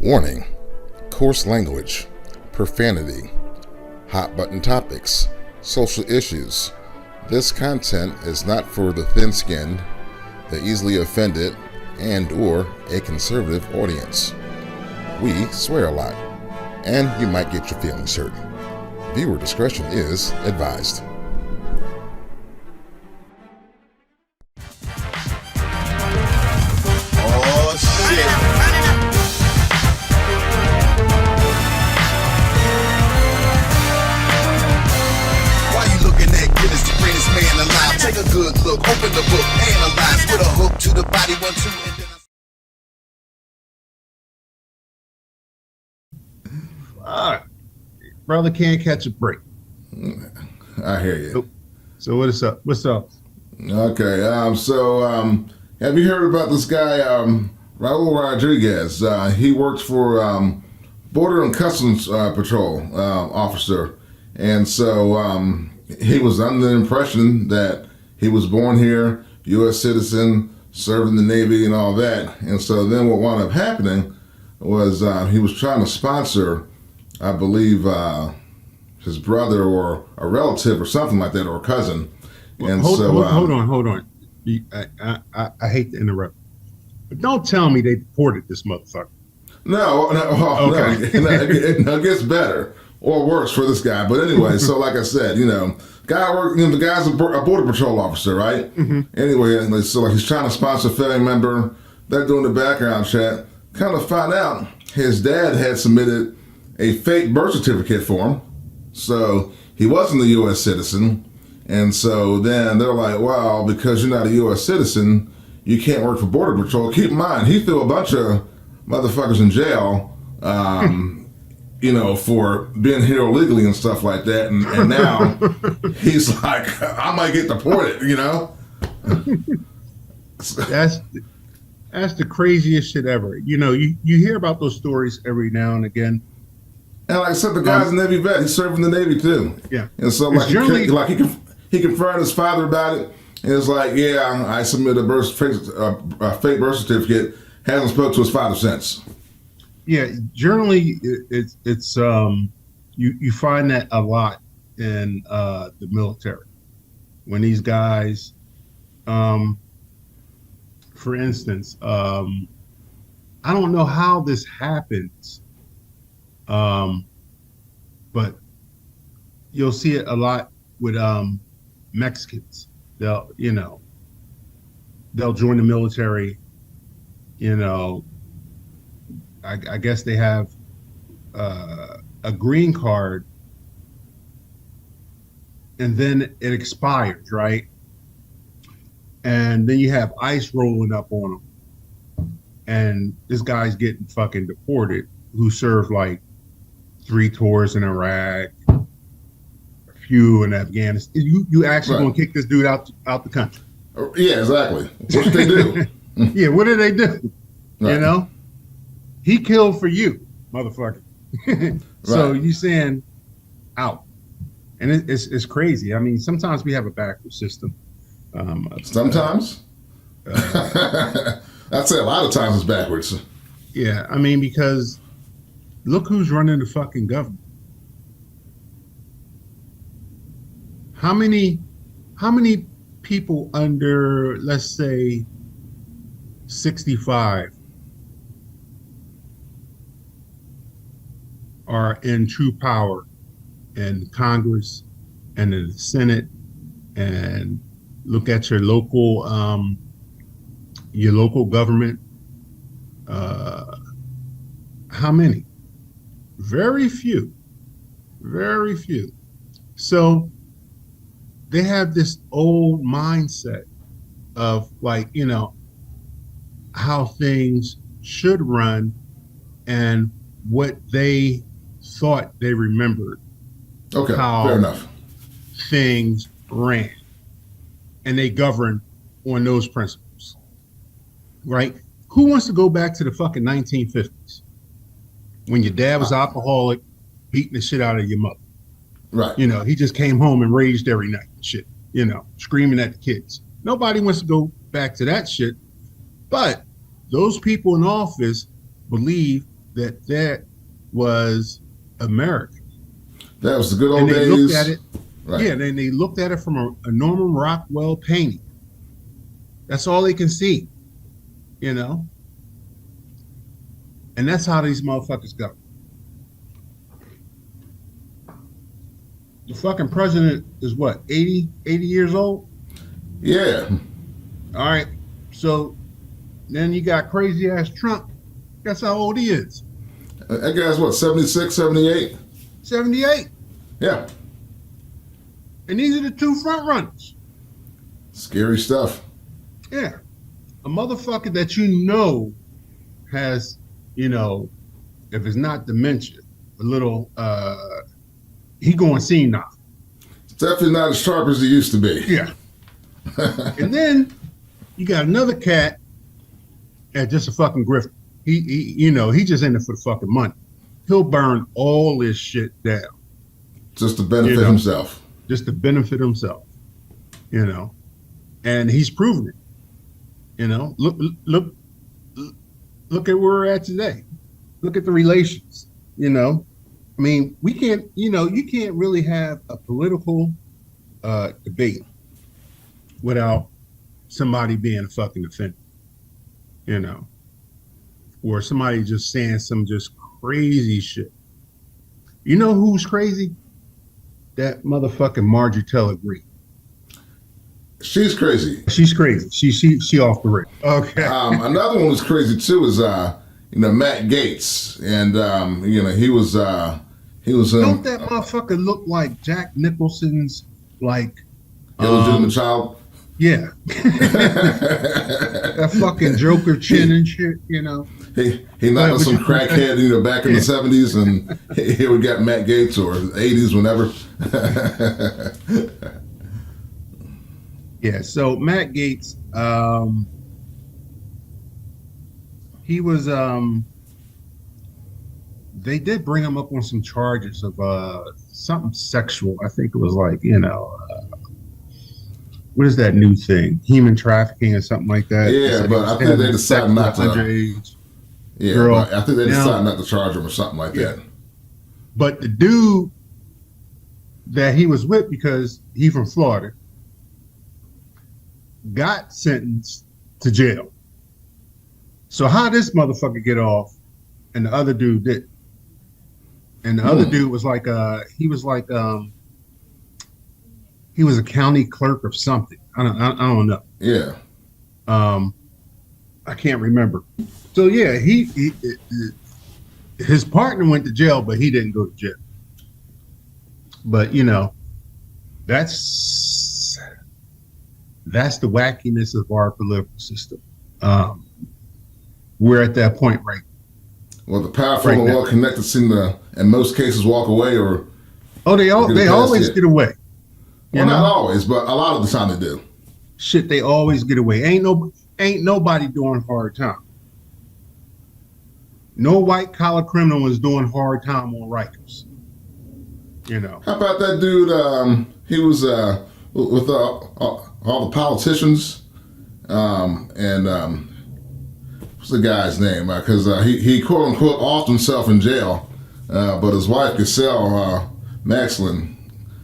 Warning: coarse language, profanity, hot button topics, social issues. This content is not for the thin-skinned, the easily offended, and or a conservative audience. We swear a lot, and you might get your feelings hurt. Viewer discretion is advised. Take a good look, open the book, analyze with a hook to the body, 1, 2, and then Fuck. Brother can't catch a break. I hear you. So what's up? Okay, have you heard about this guy, Raul Rodriguez? He works for Border and Customs Patrol officer, and so he was under the impression that he was born here, U.S. citizen, served in the Navy and all that. And so then what wound up happening was he was trying to sponsor, I believe, his brother or a relative or something like that, or a cousin. And hold on. I hate to interrupt, but don't tell me they deported this motherfucker. No, it gets better or worse for this guy. But anyway, so like I said, the guy's a border patrol officer, right? Mm-hmm. Anyway, so like he's trying to sponsor a family member. They're doing the background check. Kind of find out his dad had submitted a fake birth certificate for him, so he wasn't a U.S. citizen. And so then they're like, well, because you're not a U.S. citizen, you can't work for Border Patrol. Keep in mind, he threw a bunch of motherfuckers in jail, for being here illegally and stuff like that. And now he's like, I might get deported, That's the craziest shit ever. You hear about those stories every now and again. And like I said, the guy's a Navy vet. He served in the Navy too. Yeah. And so he confronted his father about it. And it's like, yeah, I submitted a fake birth certificate. Hasn't spoke to his father since. Yeah, generally it's you find that a lot in the military when these guys, for instance, I don't know how this happens, but you'll see it a lot with Mexicans. They'll join the military. I guess they have a green card, and then it expires, right? And then you have ICE rolling up on them, and this guy's getting fucking deported, who served like 3 tours in Iraq, a few in Afghanistan. You actually gonna kick this dude out the country? Yeah, exactly. What did they do? Yeah, what did they do? Right. He killed for you, motherfucker. So you saying out. And it's crazy. I mean, sometimes we have a backward system. Sometimes? I'd say a lot of times it's backwards. Yeah, I mean, because look who's running the fucking government. How many people under, let's say, 65 are in true power in Congress and in the Senate? And look at your local government. How many? Very few. So they have this old mindset of like, how things should run and what they thought they remembered. Okay, how fair enough. Things ran, and they govern on those principles, right? Who wants to go back to the fucking 1950s when your dad was alcoholic, beating the shit out of your mother? Right. He just came home and raged every night and shit, screaming at the kids. Nobody wants to go back to that shit. But those people in office believe that was America. That was the good old And they days. looked at it, Right. yeah, then they looked at it from a Norman Rockwell painting. That's all they can see, you know? And that's how these motherfuckers go. The fucking president is what, 80 years old? Yeah. All right. So then you got crazy ass Trump. Guess how old he is? That guy's what, 76, 78? 78. Yeah. And these are the two front runners. Scary stuff. Yeah. A motherfucker that you know has, you know, if it's not dementia, a little he going senile. It's definitely not as sharp as he used to be. Yeah. And then you got another cat at just a fucking grifter. He you know, he just in it for the fucking money. He'll burn all this shit down. Just to benefit You know. himself. Just to benefit himself, you know, and he's proven it. You know, look at where we're at today. Look at the relations. You know, I mean, we can't. You know, you can't really have a political debate without somebody being a fucking offender. You know, or somebody just saying some just crazy shit. You know who's crazy? That motherfucking Marjorie Taylor Greene. She's crazy. She's crazy. She off the rip. Okay. Another one was crazy too is you know, Matt Gaetz, and you know, he was Don't that motherfucker look like Jack Nicholson's like illegitimate child. yeah. That fucking Joker chin and shit, you know. He knocked out some crackhead, you know, back in the 70s, and here we got Matt Gaetz, or 80s, whenever. Yeah, so Matt Gaetz, he was they did bring him up on some charges of something sexual. I think it was like, you know, what is that new thing? Human trafficking or something like that. Yeah, but I think they decided not to. Underage. Yeah, Girl. but I think they Now- decided not to charge him or something like that. But the dude that he was with, because he from Florida, got sentenced to jail. So how this motherfucker get off and the other dude did? And the other dude was like he was a county clerk of something. I don't know. Yeah. I can't remember. So yeah, his partner went to jail, but he didn't go to jail. But you know, that's the wackiness of our political system. We're at that point right. Well, the powerful Right and now. well connected seem to, in most cases, walk away or. Oh, they past always it. get away. You Well, know? not always, but a lot of the time they do. Shit, they always get away. Ain't nobody doing hard time. No white collar criminal is doing hard time on Rikers. You know. How about that dude? He was with all the politicians, and what's the guy's name? Because he quote unquote offed himself in jail, but his wife Giselle Maxlin.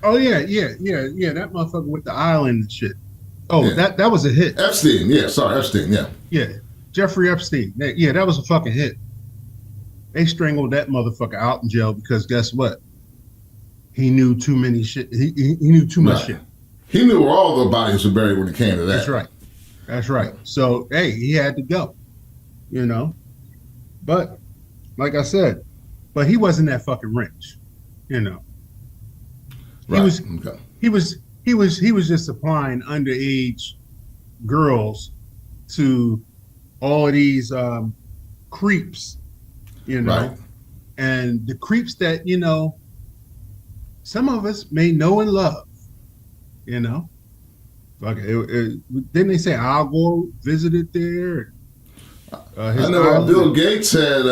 Oh yeah. That motherfucker with the island and shit. Oh, Yeah. that was a hit. Epstein, Epstein, yeah. Yeah, Jeffrey Epstein. That was a fucking hit. They strangled that motherfucker out in jail because guess what? He knew too many shit. He knew too much Right. shit. He knew where all the bodies were buried when it came to that. That's right. So hey, he had to go. You know, but like I said, but he wasn't that fucking rich. You know, Right. Okay. He was just supplying underage girls to all of these creeps, you know, Right. and the creeps that, you know, some of us may know and love, you know. Like, didn't they say Al Gore visited there? I know Bill Gates had.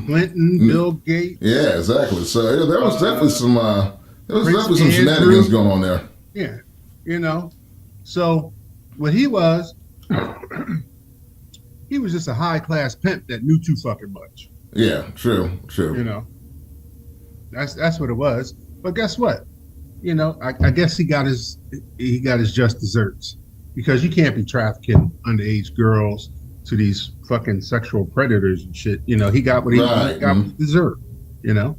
Clinton, Bill Gates. Yeah, exactly. So there was definitely some. There was Prince definitely some Andrew. shenanigans going on there. Yeah, you know. So what he was, he was just a high class pimp that knew too fucking much. Yeah, true. You know, that's what it was. But guess what? You know, I guess he got his just desserts, because you can't be trafficking underage girls to these fucking sexual predators and shit. You know, he got what he Right. got what he deserved. You know,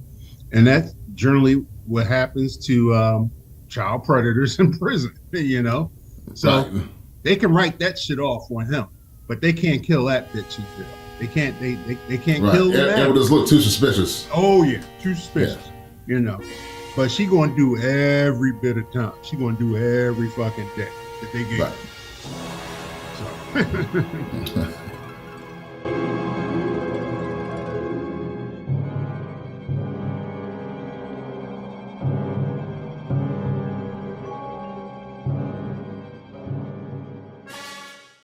and that's generally what happens to child predators in prison. You know, so Right. they can write that shit off on him, but they can't kill that bitch in jail. They can't. They can't Right. kill It him. would just look too suspicious. Oh yeah, too suspicious. You know, but she gonna do every bit of time. She gonna do every fucking day that they gave. Right. her. So.